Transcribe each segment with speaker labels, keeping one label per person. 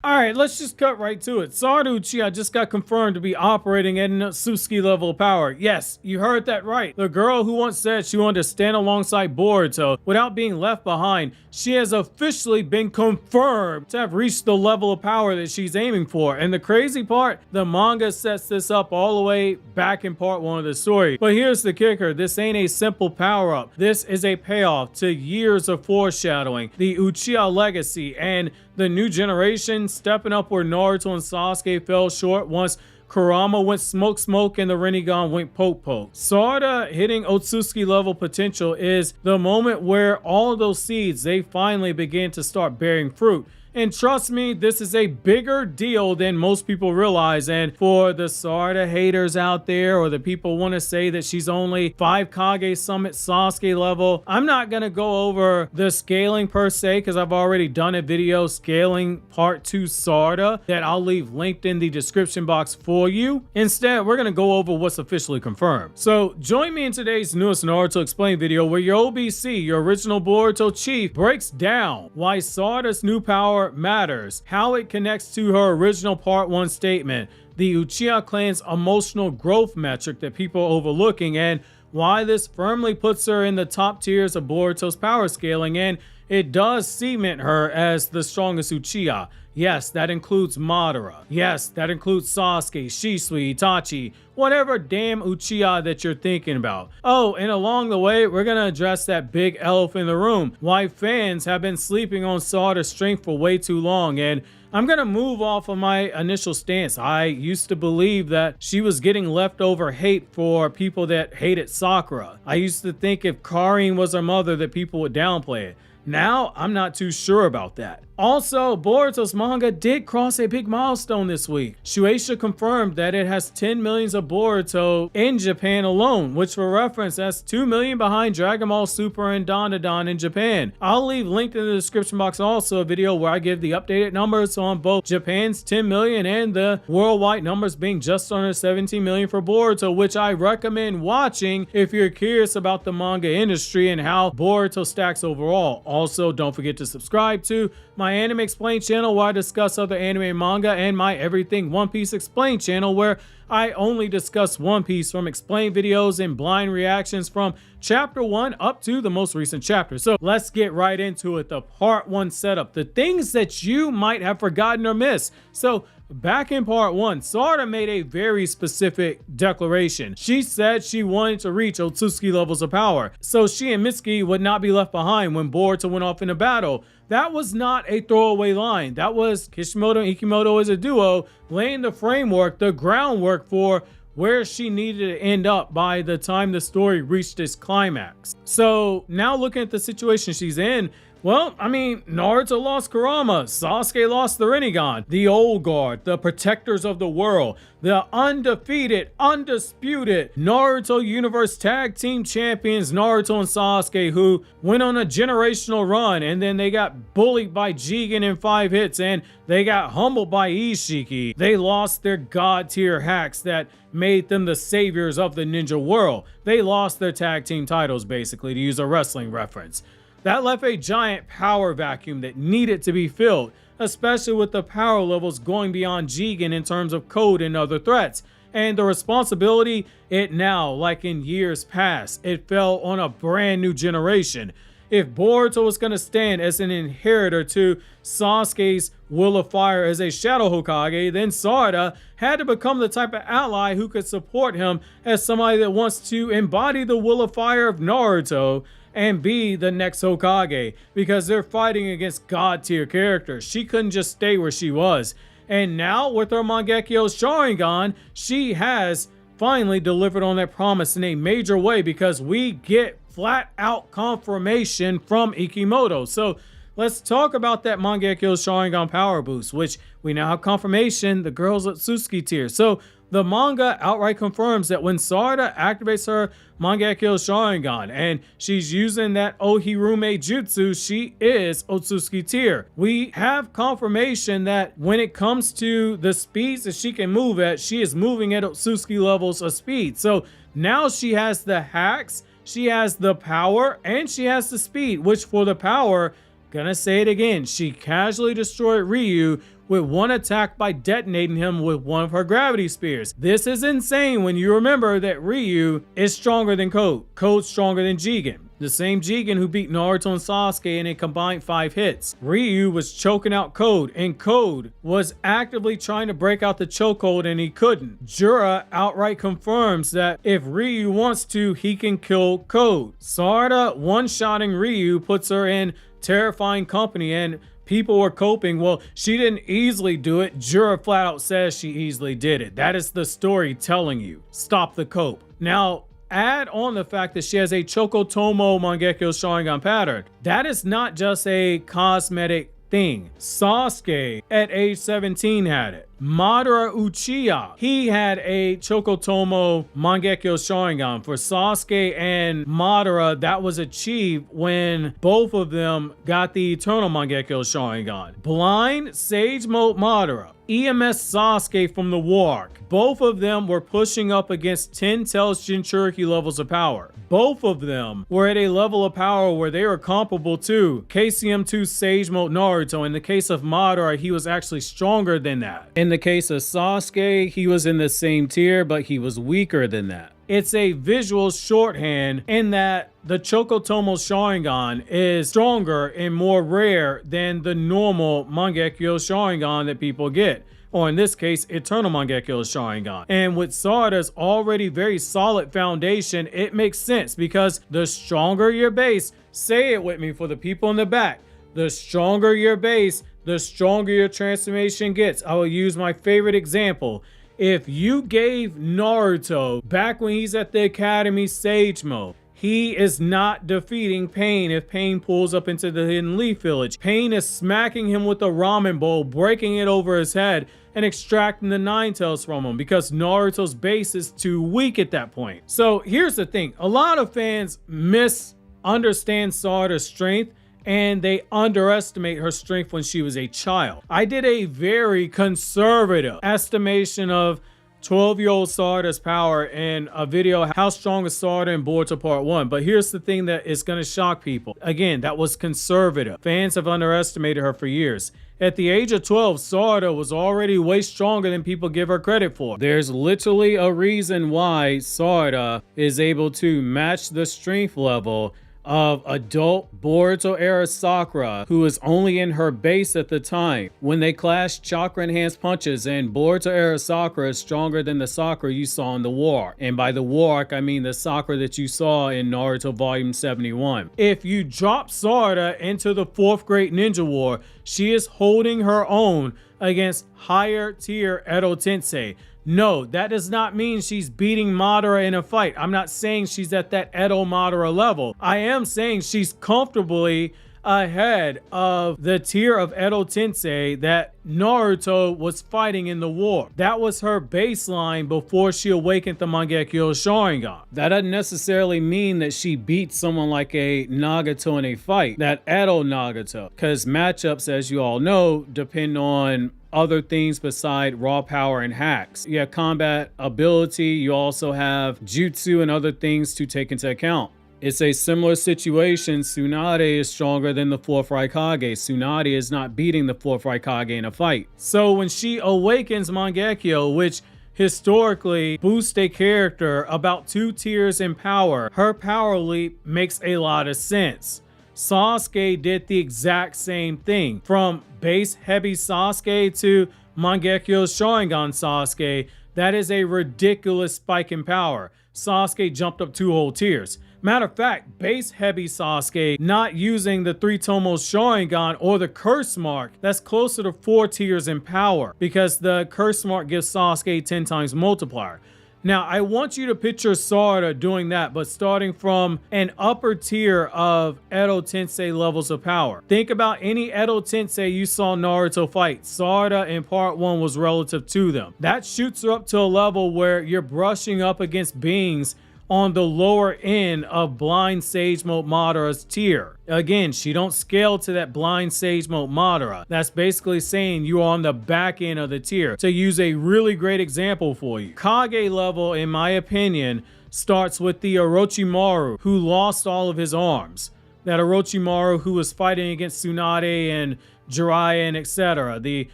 Speaker 1: Alright, let's just cut right to it. Sarada Uchiha just got confirmed to be operating at an Ōtsutsuki level of power. Yes, you heard that right. The girl who once said she wanted to stand alongside Boruto without being left behind, she has officially been confirmed to have reached the level of power that she's aiming for. And the crazy part, the manga sets this up all the way back in part 1 of the story. But here's the kicker, this ain't a simple power-up. This is a payoff to years of foreshadowing, the Uchiha legacy, and the new generation stepping up where Naruto and Sasuke fell short once Kurama went smoke and the Rinnegan went poke. Sarada hitting Ōtsutsuki level potential is the moment where all of those seeds, they finally begin to start bearing fruit. And trust me, this is a bigger deal than most people realize. And for the Sarada haters out there, or the people want to say that she's only 5 Kage Summit Sasuke level, I'm not going to go over the scaling per se, because I've already done a video scaling part 2 Sarada that I'll leave linked in the description box for you. Instead, we're going to go over what's officially confirmed. So join me in today's newest Naruto Explained video where your OBC, your original Boruto chief, breaks down why Sarada's new power matters, how it connects to her original part 1 statement, the Uchiha clan's emotional growth metric that people are overlooking, and why this firmly puts her in the top tiers of Boruto's power scaling, and it does cement her as the strongest Uchiha. Yes, that includes Madara. Yes, that includes Sasuke, Shisui, Itachi, whatever damn Uchiha that you're thinking about. Oh, and along the way, we're gonna address that big elephant in the room, why fans have been sleeping on Sarada's strength for way too long. And I'm gonna move off of my initial stance. I used to believe that she was getting leftover hate for people that hated Sakura. I used to think if Karin was her mother that people would downplay it. Now, I'm not too sure about that. Also, Boruto's manga did cross a big milestone this week. Shueisha confirmed that it has 10 millions of Boruto in Japan alone, which for reference, that's 2 million behind Dragon Ball Super and Dandadan in Japan. I'll leave linked in the description box also a video where I give the updated numbers on both Japan's 10 million and the worldwide numbers being just under 17 million for Boruto, which I recommend watching if you're curious about the manga industry and how Boruto stacks overall. Also, don't forget to subscribe to my Anime Explained channel where I discuss other anime and manga, and my Everything One Piece Explained channel where I only discuss One Piece from explained videos and blind reactions from chapter 1 up to the most recent chapter. So let's get right into it. The part 1 setup, the things that you might have forgotten or missed. So back in part 1, Sarada made a very specific declaration. She said she wanted to reach Ōtsutsuki levels of power, so she and Mitsuki would not be left behind when Boruto went off in a battle. That was not a throwaway line. That was Kishimoto and Ikimoto as a duo laying the framework, the groundwork for where she needed to end up by the time the story reached its climax. So now looking at the situation she's in, well, I mean, Naruto lost Kurama, Sasuke lost the Rinnegan, the old guard, the protectors of the world, the undefeated, undisputed Naruto Universe Tag Team Champions Naruto and Sasuke, who went on a generational run, and then they got bullied by Jigen in 5 hits, and they got humbled by Ishiki. They lost their god tier hacks that made them the saviors of the ninja world. They lost their tag team titles, basically, to use a wrestling reference. That left a giant power vacuum that needed to be filled, especially with the power levels going beyond Jigen in terms of code and other threats. And the responsibility, it now, like in years past, it fell on a brand new generation. If Boruto was going to stand as an inheritor to Sasuke's Will of Fire as a Shadow Hokage, then Sarada had to become the type of ally who could support him as somebody that wants to embody the Will of Fire of Naruto and be the next Hokage, because they're fighting against god tier characters. She couldn't just stay where she was. And now with her Mangekyo Sharingan, she has finally delivered on that promise in a major way, because we get flat out confirmation from Ikimoto. So let's talk about that Mangekyo Sharingan power boost, which we now have confirmation the girl's Ōtsutsuki tier. So the manga outright confirms that when Sarada activates her Mangekyo Sharingan and she's using that Ohirume jutsu, she is Ōtsutsuki tier. We have confirmation that when it comes to the speeds that she can move at, she is moving at Ōtsutsuki levels of speed. So now she has the hacks, she has the power, and she has the speed, which for the power, gonna say it again, she casually destroyed Ryu with one attack by detonating him with one of her gravity spears. This is insane when you remember that Ryu is stronger than Code. Code's stronger than Jigen. The same Jigen who beat Naruto and Sasuke in a combined 5 hits. Ryu was choking out Code, and Code was actively trying to break out the chokehold and he couldn't. Jura outright confirms that if Ryu wants to, he can kill Code. Sarada one-shotting Ryu puts her in terrifying company, and people were coping, well, she didn't easily do it. Jura flat out says she easily did it. That is the story telling you. Stop the cope. Now, add on the fact that she has a Chōkōtomoe Mangekyo Sharingan pattern. That is not just a cosmetic thing. Sasuke at age 17 had it. Madara Uchiha, he had a Chōkōtomoe Mangekyo Sharingan. For Sasuke and Madara, that was achieved when both of them got the Eternal Mangekyo Sharingan. Blind Sage Mode Madara, EMS Sasuke from the War Arc. Both of them were pushing up against 10 Tails Jinchuriki levels of power. Both of them were at a level of power where they were comparable to KCM2 Sage Mode Naruto. In the case of Madara, he was actually stronger than that. In the case of Sasuke, he was in the same tier, but he was weaker than that. It's a visual shorthand in that the Chōkōtomoe Sharingan is stronger and more rare than the normal Mangekyo Sharingan that people get. Or in this case, Eternal Mangekyo Sharingan. And with Sarada's already very solid foundation, it makes sense because the stronger your base, say it with me for the people in the back, the stronger your base, the stronger your transformation gets. I will use my favorite example. If you gave Naruto, back when he's at the Academy Sage Mode, he is not defeating Pain if Pain pulls up into the Hidden Leaf Village. Pain is smacking him with a ramen bowl, breaking it over his head, and extracting the Nine Tails from him because Naruto's base is too weak at that point. So here's the thing. A lot of fans misunderstand Sarada's strength and they underestimate her strength when she was a child. I did a very conservative estimation of 12-year-old Sarada's power in a video, How Strong is Sarada in Boruto Part 1. But here's the thing that is going to shock people. Again, that was conservative. Fans have underestimated her for years. At the age of 12, Sarada was already way stronger than people give her credit for. There's literally a reason why Sarada is able to match the strength level of adult Boruto era Sakura, who was only in her base at the time when they clashed chakra enhanced punches, and Boruto era Sakura is stronger than the Sakura you saw in the War Arc. And by the War Arc, I mean the Sakura that you saw in Naruto Volume 71. If you drop Sarada into the 4th Great Ninja War, she is holding her own against higher tier Edo Tensei. No, that does not mean she's beating Madara in a fight. I'm not saying she's at that Edo Madara level. I am saying she's comfortably ahead of the tier of Edo Tensei that Naruto was fighting in the war. That was her baseline before she awakened the Mangekyo Sharingan. That doesn't necessarily mean that she beat someone like a Nagato in a fight, that Edo Nagato, because matchups, as you all know, depend on other things beside raw power and hacks. You have combat ability, you also have jutsu and other things to take into account. It's a similar situation. Tsunade is stronger than the 4th Raikage. Tsunade is not beating the 4th Raikage in a fight. So when she awakens Mangekyo, which historically boosts a character about 2 tiers in power, her power leap makes a lot of sense. Sasuke did the exact same thing. From base heavy Sasuke to Mangekyo Sharingan Sasuke, that is a ridiculous spike in power. Sasuke jumped up 2 whole tiers. Matter of fact, base heavy Sasuke, not using the 3-Tomo Sharingan or the curse mark, that's closer to 4 tiers in power because the curse mark gives Sasuke 10 times multiplier. Now, I want you to picture Sarada doing that, but starting from an upper tier of Edo Tensei levels of power. Think about any Edo Tensei you saw Naruto fight. Sarada in Part 1 was relative to them. That shoots her up to a level where you're brushing up against beings on the lower end of Blind Sage Mode Madara's tier. Again, she don't scale to that Blind Sage Mode Madara. That's basically saying you're on the back end of the tier. To use a really great example for you, Kage level, in my opinion, starts with the Orochimaru, who lost all of his arms. That Orochimaru who was fighting against Tsunade and Jiraiya and etc. The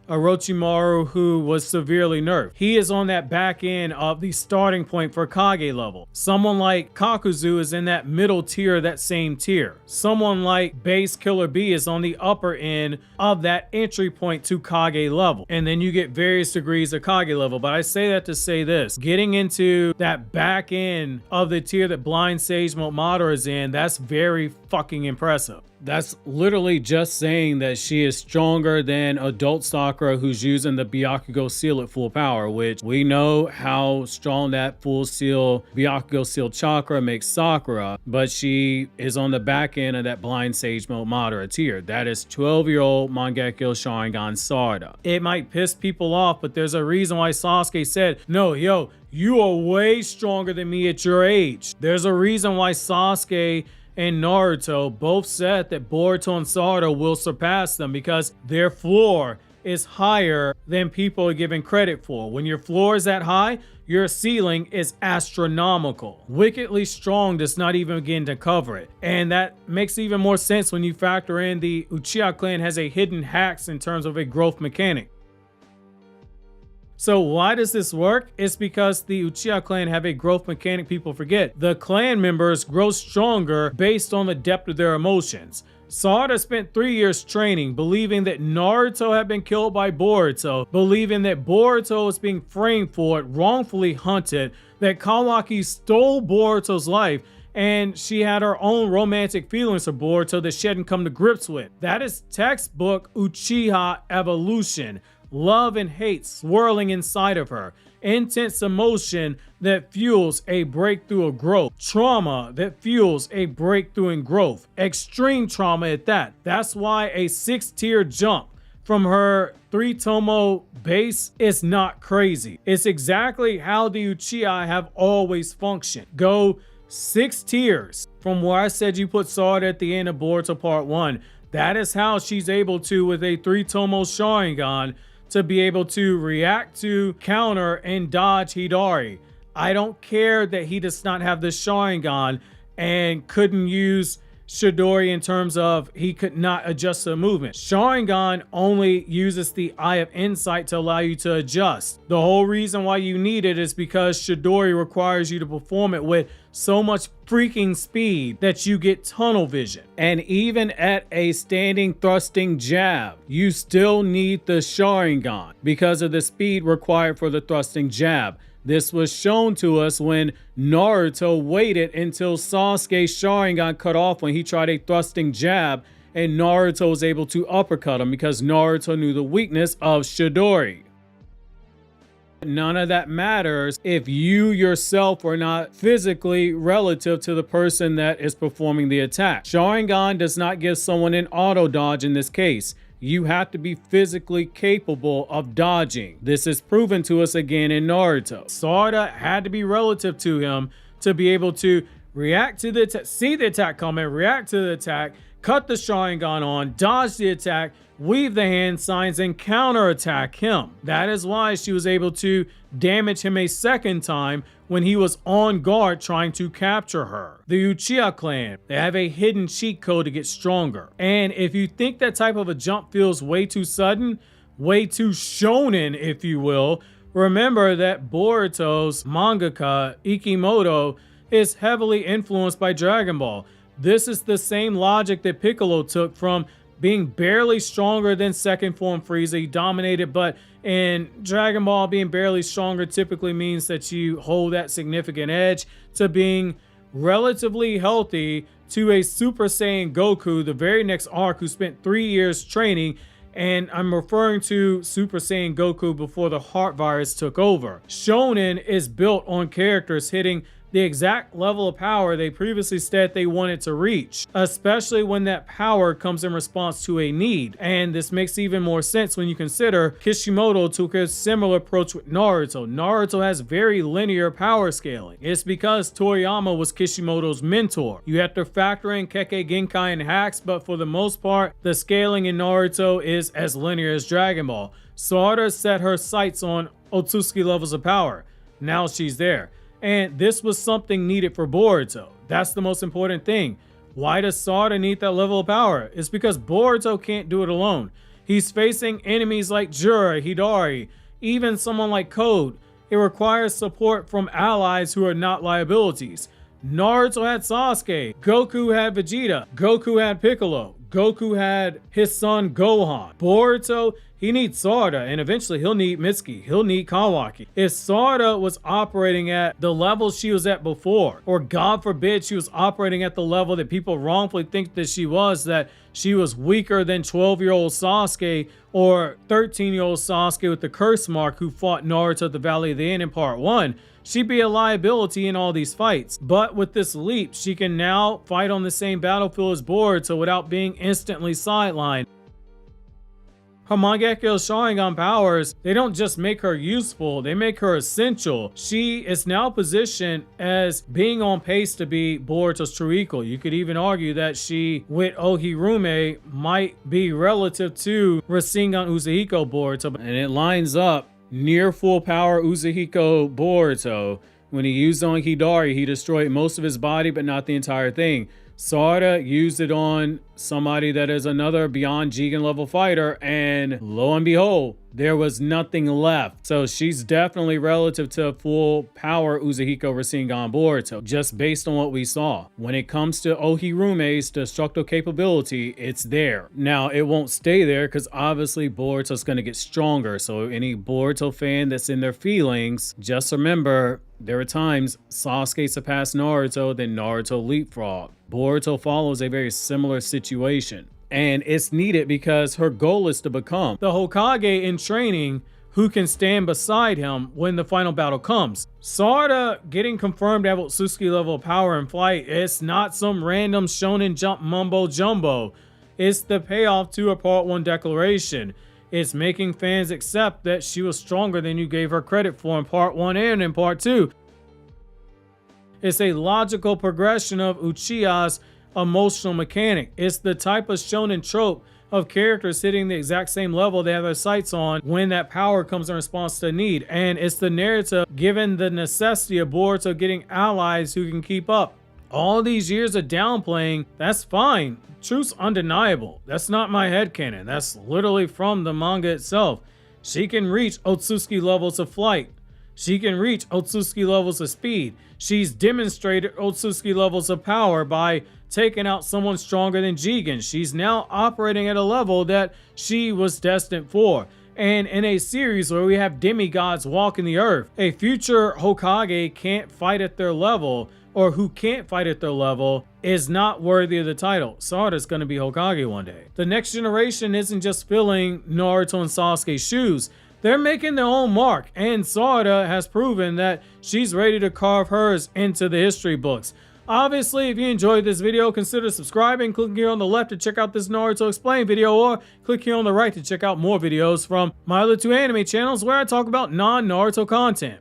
Speaker 1: Orochimaru, who was severely nerfed. He is on that back end of the starting point for Kage level. Someone like Kakuzu is in that middle tier, that same tier. Someone like Base Killer B is on the upper end of that entry point to Kage level. And then you get various degrees of Kage level. But I say that to say this, getting into that back end of the tier that Blind Sage Mode Madara is in, that's very fucking impressive. That's literally just saying that she is stronger than adult Sakura, who's using the Byakugo seal at full power, which we know how strong that full seal Byakugo seal chakra makes Sakura, but she is on the back end of that Blind Sage Mode Madara tier. That is 12-year-old Mangekyo Sharingan Sarada. It might piss people off, but there's a reason why Sasuke said, no, yo, you are way stronger than me at your age. There's a reason why Sasuke and Naruto both said that Boruto and Sarada will surpass them, because their floor is higher than people are given credit for. When your floor is that high, your ceiling is astronomical. Wickedly Strong does not even begin to cover it. And that makes even more sense when you factor in the Uchiha clan has a hidden hacks in terms of a growth mechanic. So why does this work? It's because the Uchiha clan have a growth mechanic people forget. The clan members grow stronger based on the depth of their emotions. Sarada spent 3 years training, believing that Naruto had been killed by Boruto, believing that Boruto was being framed for it, wrongfully hunted, that Kawaki stole Boruto's life, and she had her own romantic feelings for Boruto that she hadn't come to grips with. That is textbook Uchiha evolution. Love and hate swirling inside of her. Intense emotion that fuels a breakthrough of growth. Trauma that fuels a breakthrough in growth. Extreme trauma at that. That's why a 6-tier jump from her 3-tomo base is not crazy. It's exactly how the Uchiha have always functioned. Go 6 tiers from where I said you put Sarada at the end of Boruto Part 1. That is how she's able to, with a 3-tomo Sharingan, to be able to react to, counter, and dodge Hidari. I don't care that he does not have the Sharingan and couldn't use Chidori in terms of he could not adjust the movement. Sharingan only uses the Eye of Insight to allow you to adjust. The whole reason why you need it is because Chidori requires you to perform it with so much freaking speed that you get tunnel vision. And even at a standing thrusting jab, you still need the Sharingan because of the speed required for the thrusting jab. This was shown to us when Naruto waited until Sasuke's Sharingan cut off when he tried a thrusting jab, and Naruto was able to uppercut him because Naruto knew the weakness of Chidori. None of that matters if you yourself are not physically relative to the person that is performing the attack. Sharingan does not give someone an auto dodge in this case. You have to be physically capable of dodging. This is proven to us again in Naruto. Sarada had to be relative to him to be able to react to the attack, see the attack coming, react to the attack, cut the Sharingan on, dodge the attack, weave the hand signs, and counterattack him. That is why she was able to damage him a second time when he was on guard trying to capture her. The Uchiha clan, they have a hidden cheat code to get stronger. And if you think that type of a jump feels way too sudden, way too shonen, if you will, remember that Boruto's mangaka, Ikimoto, is heavily influenced by Dragon Ball. This is the same logic that Piccolo took from being barely stronger than second form Frieza. He dominated, but in Dragon Ball, being barely stronger typically means that you hold that significant edge, to being relatively healthy to a Super Saiyan Goku, the very next arc, who spent 3 years training. And I'm referring to Super Saiyan Goku before the heart virus took over. Shonen is built on characters hitting the exact level of power they previously said they wanted to reach, especially when that power comes in response to a need. And this makes even more sense when you consider Kishimoto took a similar approach with Naruto. Naruto has very linear power scaling. It's because Toriyama was Kishimoto's mentor. You have to factor in Kekkei Genkai and hacks, but for the most part, the scaling in Naruto is as linear as Dragon Ball. Sarada set her sights on Ōtsutsuki levels of power. Now she's there. And this was something needed for Boruto. That's the most important thing. Why does Sarada need that level of power? It's because Boruto can't do it alone. He's facing enemies like Jura, Hidari, even someone like Code. It requires support from allies who are not liabilities. Naruto had Sasuke, Goku had Vegeta, Goku had Piccolo, Goku had his son Gohan. Boruto, he needs Sarada, and eventually he'll need Mitsuki, he'll need Kawaki. If Sarada was operating at the level she was at before, or God forbid she was operating at the level that people wrongfully think that she was weaker than 12-year-old Sasuke or 13-year-old Sasuke with the curse mark who fought Naruto at the Valley of the End in part 1, she'd be a liability in all these fights. But with this leap, she can now fight on the same battlefield as Boruto without being instantly sidelined. Her Mangekyo Sharingan powers, they don't just make her useful, they make her essential. She is now positioned as being on pace to be Boruto's true equal. You could even argue that she, with Ohirume, might be relative to Rasengan Uzuhiko Boruto, and it lines up near full power Uzuhiko Boruto. When he used on Hidari, he destroyed most of his body, but not the entire thing. Sarada used it on somebody that is another beyond Jigen level fighter, and lo and behold, there was nothing left. So she's definitely relative to full power Uzuhiko Rasengan Boruto, just based on what we saw. When it comes to Ohirume's destructive capability, it's there. Now, it won't stay there because obviously Boruto's going to get stronger. So any Boruto fan that's in their feelings, just remember, there are times Sasuke surpassed Naruto, then Naruto leapfrogged. Boruto follows a very similar situation. And it's needed because her goal is to become the Hokage in training who can stand beside him when the final battle comes. Sarada getting confirmed to have Ōtsutsuki level of power in flight, it's not some random shonen jump mumbo jumbo. It's the payoff to a part 1 declaration. It's making fans accept that she was stronger than you gave her credit for in part 1 and in part 2. It's a logical progression of Uchiha's emotional mechanic. It's the type of shonen trope of characters hitting the exact same level they have their sights on when that power comes in response to need. And it's the narrative given the necessity of Boruto getting allies who can keep up. All these years of downplaying, that's fine. Truth's undeniable. That's not my headcanon. That's literally from the manga itself. She can reach Ōtsutsuki levels of flight. She can reach Ōtsutsuki levels of speed. She's demonstrated Ōtsutsuki levels of power by taking out someone stronger than Jigen. She's now operating at a level that she was destined for. And in a series where we have demigods walking the earth, a future Hokage can't fight at their level, or who can't fight at their level is not worthy of the title. Sarada's going to be Hokage one day. The next generation isn't just filling Naruto and Sasuke's shoes. They're making their own mark, and Sarada has proven that she's ready to carve hers into the history books. Obviously, if you enjoyed this video, consider subscribing. Click here on the left to check out this Naruto Explained video, or click here on the right to check out more videos from my other 2 anime channels where I talk about non-Naruto content.